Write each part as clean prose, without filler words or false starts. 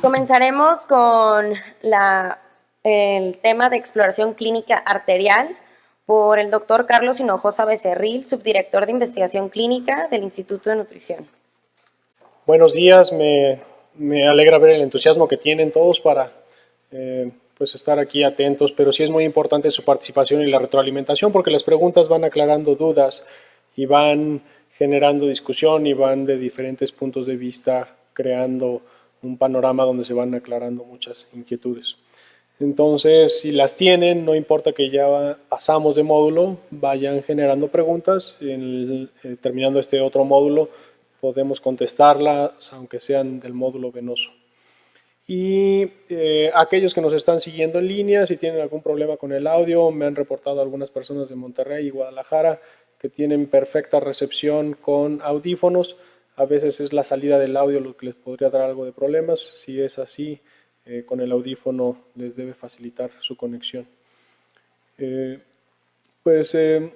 Comenzaremos con el tema de exploración clínica arterial por el doctor Carlos Hinojosa Becerril, subdirector de investigación clínica del Instituto de Nutrición. Buenos días, me alegra ver el entusiasmo que tienen todos para pues estar aquí atentos, pero sí es muy importante su participación y la retroalimentación porque las preguntas van aclarando dudas y van generando discusión y van de diferentes puntos de vista creando un panorama donde se van aclarando muchas inquietudes. Entonces, si las tienen, no importa que ya pasamos de módulo, vayan generando preguntas. Terminando este otro módulo, podemos contestarlas, aunque sean del módulo venoso. Y aquellos que nos están siguiendo en línea, si tienen algún problema con el audio, me han reportado algunas personas de Monterrey y Guadalajara que tienen perfecta recepción con audífonos. A veces es la salida del audio lo que les podría dar algo de problemas. Si es así, con el audífono les debe facilitar su conexión.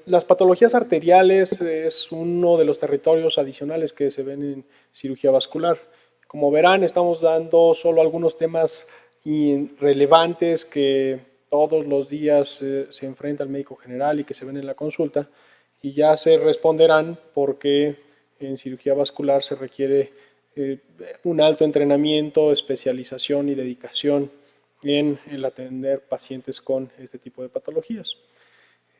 Las patologías arteriales es uno de los territorios adicionales que se ven en cirugía vascular. Como verán, estamos dando solo algunos temas relevantes que todos los días se enfrenta el médico general y que se ven en la consulta, y ya se responderán por qué en cirugía vascular se requiere un alto entrenamiento, especialización y dedicación en el atender pacientes con este tipo de patologías.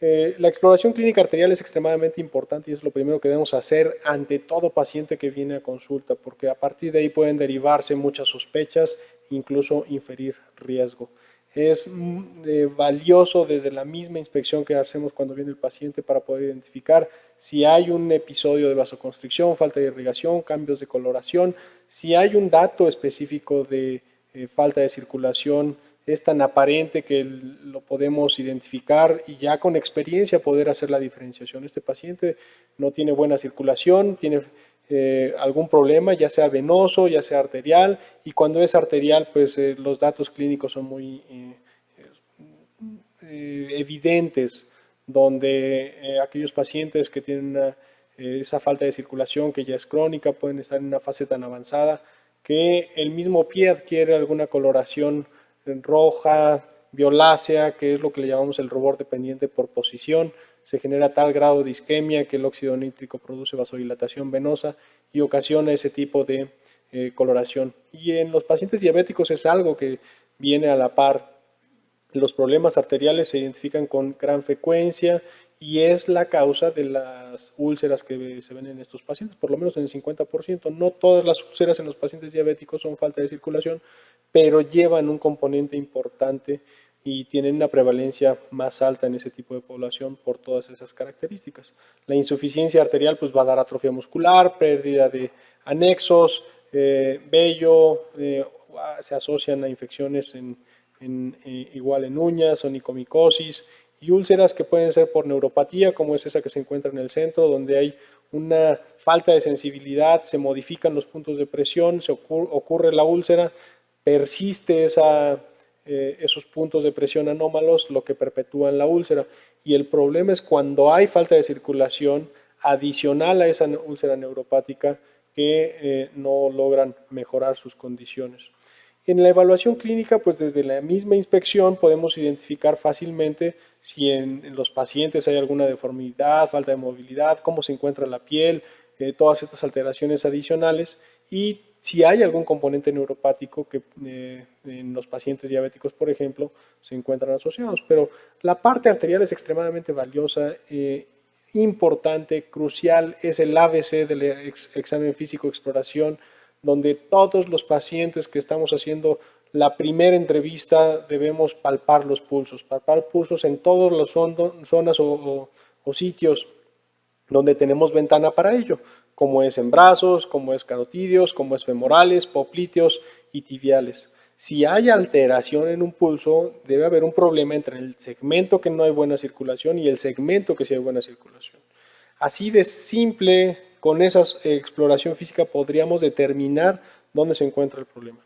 La exploración clínica arterial es extremadamente importante y es lo primero que debemos hacer ante todo paciente que viene a consulta, porque a partir de ahí pueden derivarse muchas sospechas, incluso inferir riesgo. Es valioso desde la misma inspección que hacemos cuando viene el paciente para poder identificar si hay un episodio de vasoconstricción, falta de irrigación, cambios de coloración, si hay un dato específico de falta de circulación. Es tan aparente que lo podemos identificar y ya con experiencia poder hacer la diferenciación. Este paciente no tiene buena circulación, tiene algún problema, ya sea venoso, ya sea arterial, y cuando es arterial, pues los datos clínicos son muy evidentes, donde aquellos pacientes que tienen esa falta de circulación que ya es crónica pueden estar en una fase tan avanzada que el mismo pie adquiere alguna coloración roja, violácea, que es lo que le llamamos el rubor dependiente por posición. Se genera tal grado de isquemia que el óxido nítrico produce vasodilatación venosa y ocasiona ese tipo de coloración. Y en los pacientes diabéticos es algo que viene a la par. Los problemas arteriales se identifican con gran frecuencia y es la causa de las úlceras que se ven en estos pacientes, por lo menos en el 50%. No todas las úlceras en los pacientes diabéticos son falta de circulación, pero llevan un componente importante y tienen una prevalencia más alta en ese tipo de población por todas esas características. La insuficiencia arterial pues va a dar atrofia muscular, pérdida de anexos, vello, se asocian a infecciones igual en uñas, onicomicosis y úlceras que pueden ser por neuropatía, como es esa que se encuentra en el centro, donde hay una falta de sensibilidad, se modifican los puntos de presión, ocurre la úlcera, persiste esos puntos de presión anómalos, lo que perpetúan la úlcera. Y el problema es cuando hay falta de circulación adicional a esa úlcera neuropática que no logran mejorar sus condiciones. En la evaluación clínica, pues desde la misma inspección podemos identificar fácilmente si en los pacientes hay alguna deformidad, falta de movilidad, cómo se encuentra la piel, todas estas alteraciones adicionales, y si hay algún componente neuropático que en los pacientes diabéticos, por ejemplo, se encuentran asociados. Pero la parte arterial es extremadamente valiosa, importante, crucial, es el ABC del examen físico exploración, donde todos los pacientes que estamos haciendo la primera entrevista debemos palpar los pulsos, en todas las zonas o sitios donde tenemos ventana para ello, como es en brazos, como es carotídeos, como es femorales, popliteos y tibiales. Si hay alteración en un pulso, debe haber un problema entre el segmento que no hay buena circulación y el segmento que sí hay buena circulación. Así de simple, con esa exploración física podríamos determinar dónde se encuentra el problema.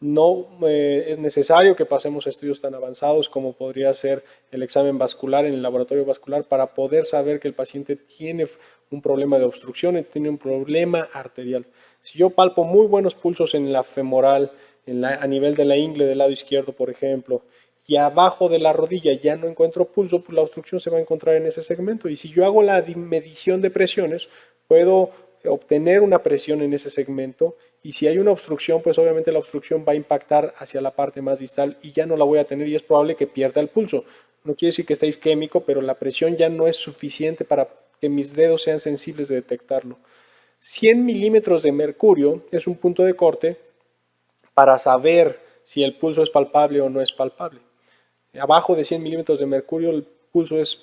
No es necesario que pasemos a estudios tan avanzados como podría ser el examen vascular en el laboratorio vascular para poder saber que el paciente tiene un problema de obstrucción y tiene un problema arterial. Si yo palpo muy buenos pulsos en la femoral a nivel de la ingle del lado izquierdo, por ejemplo, y abajo de la rodilla ya no encuentro pulso, pues la obstrucción se va a encontrar en ese segmento. Y si yo hago la medición de presiones, puedo obtener una presión en ese segmento, y si hay una obstrucción, pues obviamente la obstrucción va a impactar hacia la parte más distal y ya no la voy a tener y es probable que pierda el pulso. No quiere decir que esté isquémico, pero la presión ya no es suficiente para que mis dedos sean sensibles de detectarlo. 100 milímetros de mercurio es un punto de corte para saber si el pulso es palpable o no es palpable. Abajo de 100 milímetros de mercurio el pulso es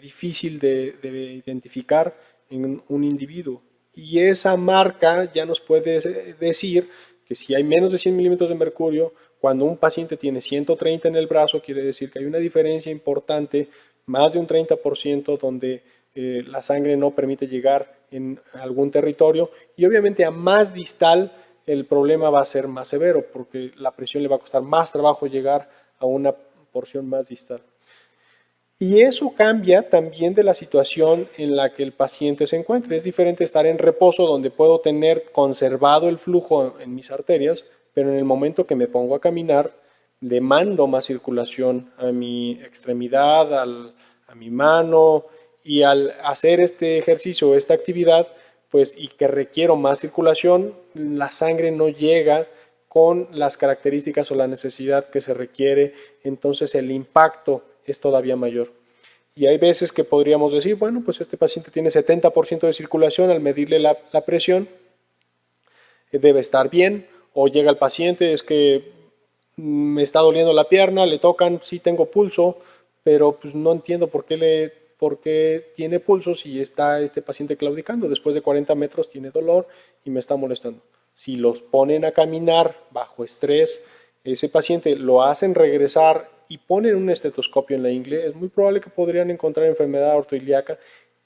difícil de identificar en un individuo. Y esa marca ya nos puede decir que si hay menos de 100 milímetros de mercurio, cuando un paciente tiene 130 en el brazo, quiere decir que hay una diferencia importante, más de un 30%, donde la sangre no permite llegar en algún territorio. Y obviamente a más distal el problema va a ser más severo, porque la presión le va a costar más trabajo llegar a una porción más distal. Y eso cambia también de la situación en la que el paciente se encuentre. Es diferente estar en reposo, donde puedo tener conservado el flujo en mis arterias, pero en el momento que me pongo a caminar, le mando más circulación a mi extremidad, a mi mano, y al hacer este ejercicio, esta actividad, pues, y que requiero más circulación, la sangre no llega con las características o la necesidad que se requiere, entonces el impacto es todavía mayor. Y hay veces que podríamos decir, bueno, pues este paciente tiene 70% de circulación, al medirle la presión, debe estar bien, o llega el paciente, es que me está doliendo la pierna, le tocan, sí tengo pulso, pero pues no entiendo por qué tiene pulso si está este paciente claudicando, después de 40 metros tiene dolor y me está molestando. Si los ponen a caminar bajo estrés, ese paciente lo hacen regresar y ponen un estetoscopio en la ingle, es muy probable que podrían encontrar enfermedad ortoilíaca,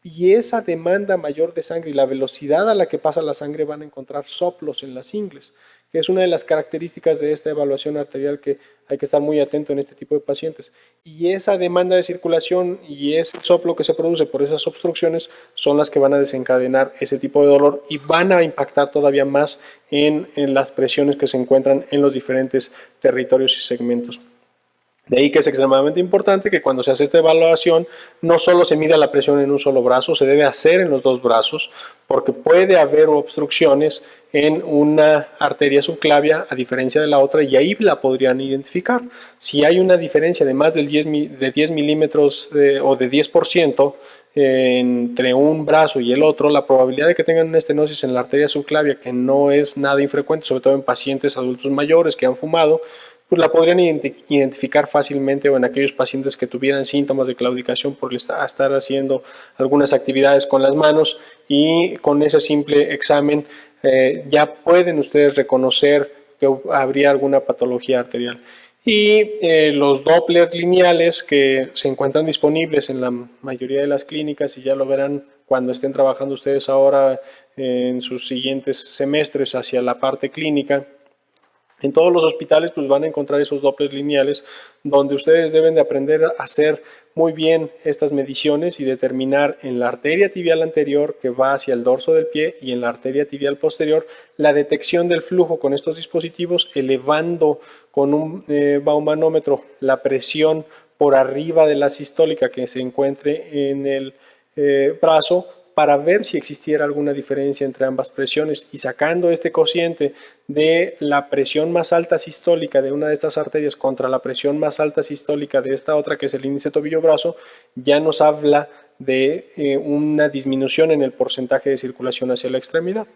y esa demanda mayor de sangre y la velocidad a la que pasa la sangre van a encontrar soplos en las ingles, que es una de las características de esta evaluación arterial que hay que estar muy atento en este tipo de pacientes. Y esa demanda de circulación y ese soplo que se produce por esas obstrucciones son las que van a desencadenar ese tipo de dolor y van a impactar todavía más en las presiones que se encuentran en los diferentes territorios y segmentos. De ahí que es extremadamente importante que cuando se hace esta evaluación no solo se mida la presión en un solo brazo, se debe hacer en los dos brazos, porque puede haber obstrucciones en una arteria subclavia a diferencia de la otra, y ahí la podrían identificar. Si hay una diferencia de más de 10 milímetros o de 10% entre un brazo y el otro, la probabilidad de que tengan una estenosis en la arteria subclavia, que no es nada infrecuente, sobre todo en pacientes adultos mayores que han fumado, pues la podrían identificar fácilmente, o en aquellos pacientes que tuvieran síntomas de claudicación por estar haciendo algunas actividades con las manos, y con ese simple examen ya pueden ustedes reconocer que habría alguna patología arterial. Y los Doppler lineales que se encuentran disponibles en la mayoría de las clínicas, y ya lo verán cuando estén trabajando ustedes ahora en sus siguientes semestres hacia la parte clínica. En todos los hospitales pues van a encontrar esos Doppler lineales, donde ustedes deben de aprender a hacer muy bien estas mediciones y determinar en la arteria tibial anterior, que va hacia el dorso del pie, y en la arteria tibial posterior, la detección del flujo con estos dispositivos, elevando con un baumanómetro la presión por arriba de la sistólica que se encuentre en el brazo, para ver si existiera alguna diferencia entre ambas presiones, y sacando este cociente de la presión más alta sistólica de una de estas arterias contra la presión más alta sistólica de esta otra, que es el índice tobillo-brazo, ya nos habla de una disminución en el porcentaje de circulación hacia la extremidad,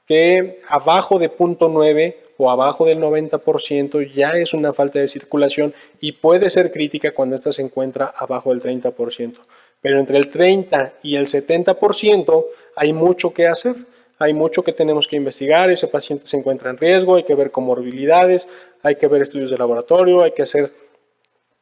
que abajo de 0.9 o abajo del 90% ya es una falta de circulación, y puede ser crítica cuando esta se encuentra abajo del 30%. Pero entre el 30 y el 70% hay mucho que hacer, hay mucho que tenemos que investigar. Ese paciente se encuentra en riesgo, hay que ver comorbilidades, hay que ver estudios de laboratorio, hay que hacer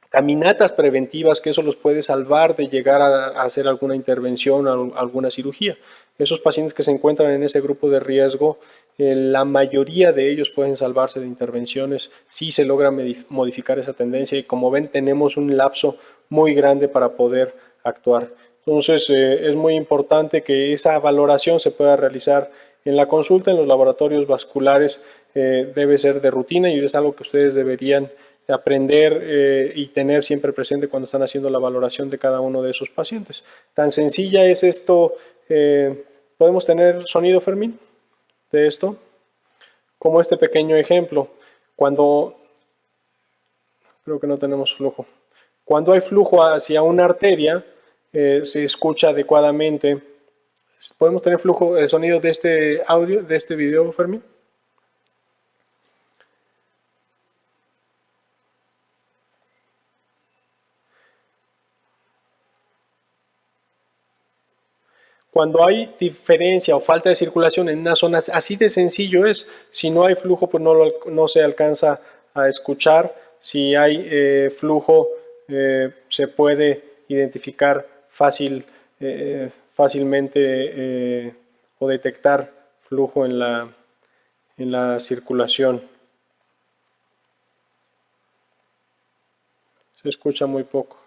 caminatas preventivas, que eso los puede salvar de llegar a hacer alguna intervención o alguna cirugía. Esos pacientes que se encuentran en ese grupo de riesgo, la mayoría de ellos pueden salvarse de intervenciones si se logra modificar esa tendencia, y como ven tenemos un lapso muy grande para poder actuar. Entonces es muy importante que esa valoración se pueda realizar en la consulta, en los laboratorios vasculares debe ser de rutina y es algo que ustedes deberían aprender y tener siempre presente cuando están haciendo la valoración de cada uno de esos pacientes. Tan sencilla es esto. ¿Podemos tener sonido, Fermín, de esto? Como este pequeño ejemplo. Creo que no tenemos flujo. Cuando hay flujo hacia una arteria, se escucha adecuadamente. ¿Podemos tener flujo de sonido de este audio, de este video, Fermín? Cuando hay diferencia o falta de circulación en una zona, así de sencillo es. Si no hay flujo, pues no se alcanza a escuchar. Si hay flujo, se puede identificar fácilmente o detectar flujo en la circulación. Se escucha muy poco.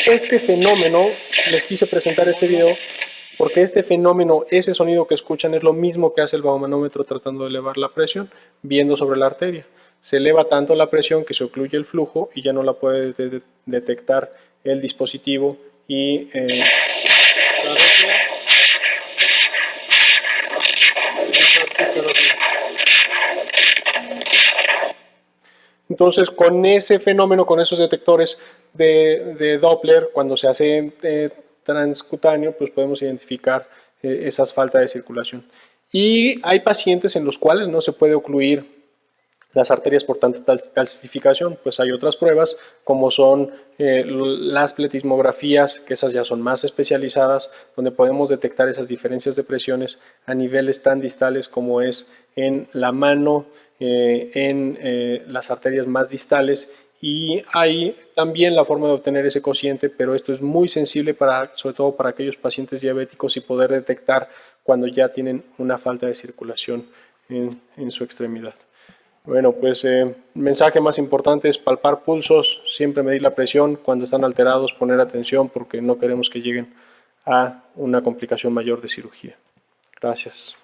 Este fenómeno, les quise presentar este video porque este fenómeno, ese sonido que escuchan es lo mismo que hace el barometro tratando de elevar la presión, viendo sobre la arteria. Se eleva tanto la presión que se ocluye el flujo y ya no la puede detectar el dispositivo y entonces, con ese fenómeno, con esos detectores de Doppler, cuando se hace transcutáneo, pues podemos identificar esas faltas de circulación. Y hay pacientes en los cuales no se puede ocluir las arterias por tanta calcificación, pues hay otras pruebas como son las pletismografías, que esas ya son más especializadas, donde podemos detectar esas diferencias de presiones a niveles tan distales como es en la mano, en las arterias más distales, y hay también la forma de obtener ese cociente, pero esto es muy sensible sobre todo para aquellos pacientes diabéticos y poder detectar cuando ya tienen una falta de circulación en su extremidad. Bueno, pues el mensaje más importante es palpar pulsos, siempre medir la presión, cuando están alterados poner atención porque no queremos que lleguen a una complicación mayor de cirugía. Gracias.